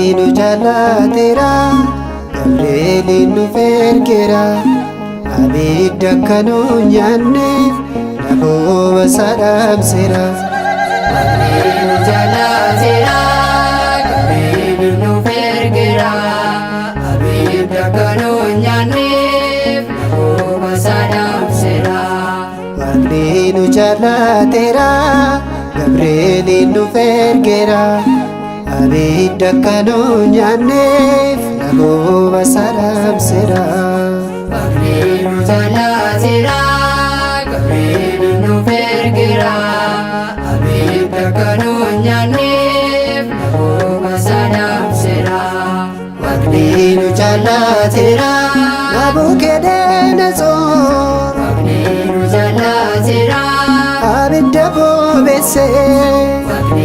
Inu jalateera Gabrieliin nu ergeera abidda kanu nyaanne dhaboo sadhaamseera. Inu jalateera Gabrieliin nu ergeera abidda kanu nyaanne dhaboo sadhaamseera. Inu jalateera Gabrieliin nu ergeera abidda kanu nyaanne dhaboo sadhaamseera. Inu jalateera Gabrieliin nu ergeera abidda kanu nyaanne dhaboo sadhaamseera. Inu jalateera Nabukadnezar Inu jalateera abidda bobeesse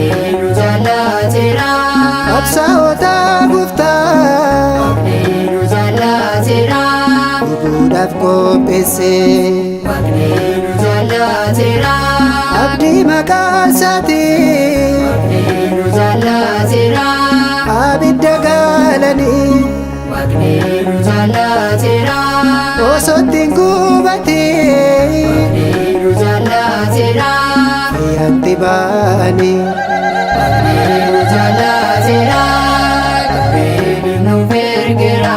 Inu jalateera qabsaa'ota Gooftaa Inu jalateera gubuudhaaf qopheesse. Inu jalateera Abdii maqaa isaatiin Inu jalateera abidda galanii Inu jalateera osoo ittiin gubatin Inu jalateera ayyaatti ba'anii. Inu jalateera Gabrieliin nu ergeera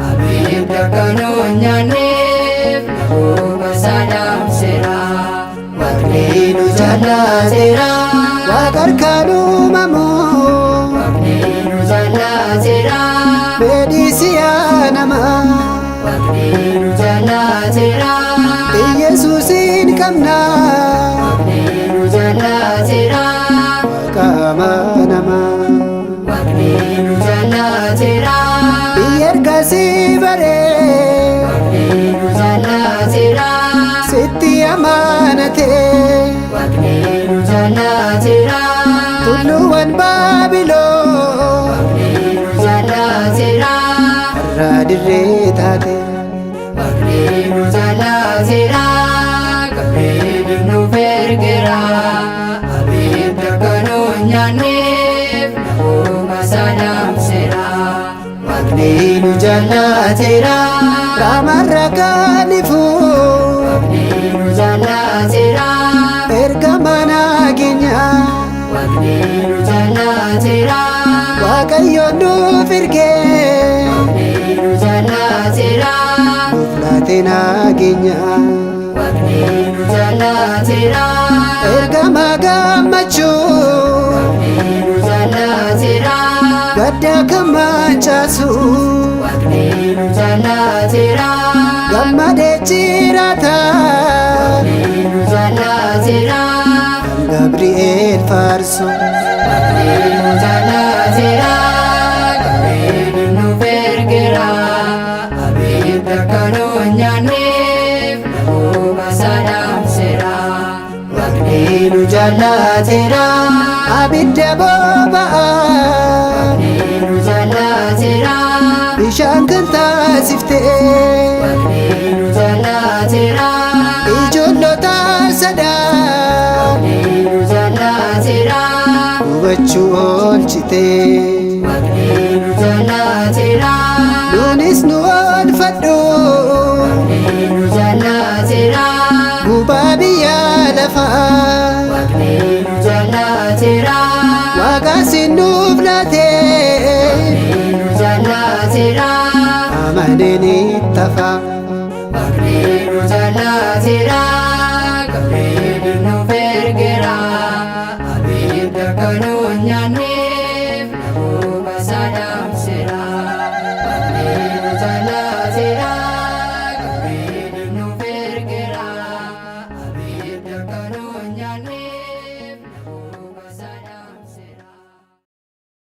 abidda kanu nyaanne dhaboo sadhaamseera. Inu jalateera Waaqa harkaan uumamoo Inu jalateera Meedisiyaa namaa Inu jalateera Yesuusin qabna Inu jalateera Waaqa amanamaa. Inu jalateera Biyya ergasii baree Inu jalateera sitti amanatee Inu jalateera tulluuwwan Baabiloon Inu jalateera irraa dirree taate. Inu jalateera Gabrieliin nu ergeera abidda kanu nyaanne dhaboo sadhaamseera. Inu jalateera Raamarra kaanifuu Inu jalateera ergama nageenyaa Inu jalateera Waaqayyoon nuuf ergee Inu jalateera nuuf laate nageenyaa. Inu jalateera Ergama gammachuu Inu jalateera gadda kan manchaasu Inu jalateera gammadee jiraata Inu jalateera kan Gabri'eel faarsu. Inu jalateera Gabrieliin nu ergeera abidda kanu nyaanne dhaboo sadhaamseera. Inu jalateera abidda boba'aa Inu jalateera bishaan kan taasiftee Inu jalateera ijoollota sadaan Inu jalateera hubachuu oolchitee. Inu jalateera Nuunis nu oolfadhu Inu jalateera gubaa biyya lafaa Inu jalateera Waaqaasin nuuf laatee Inu jalateera amaneen itti hafa. Inu jalateera akkanoo nyaanneef naguma saadamseera. Waaqni nu jaallateera, Gabriel nuuf ergeera. Abidda akkanoo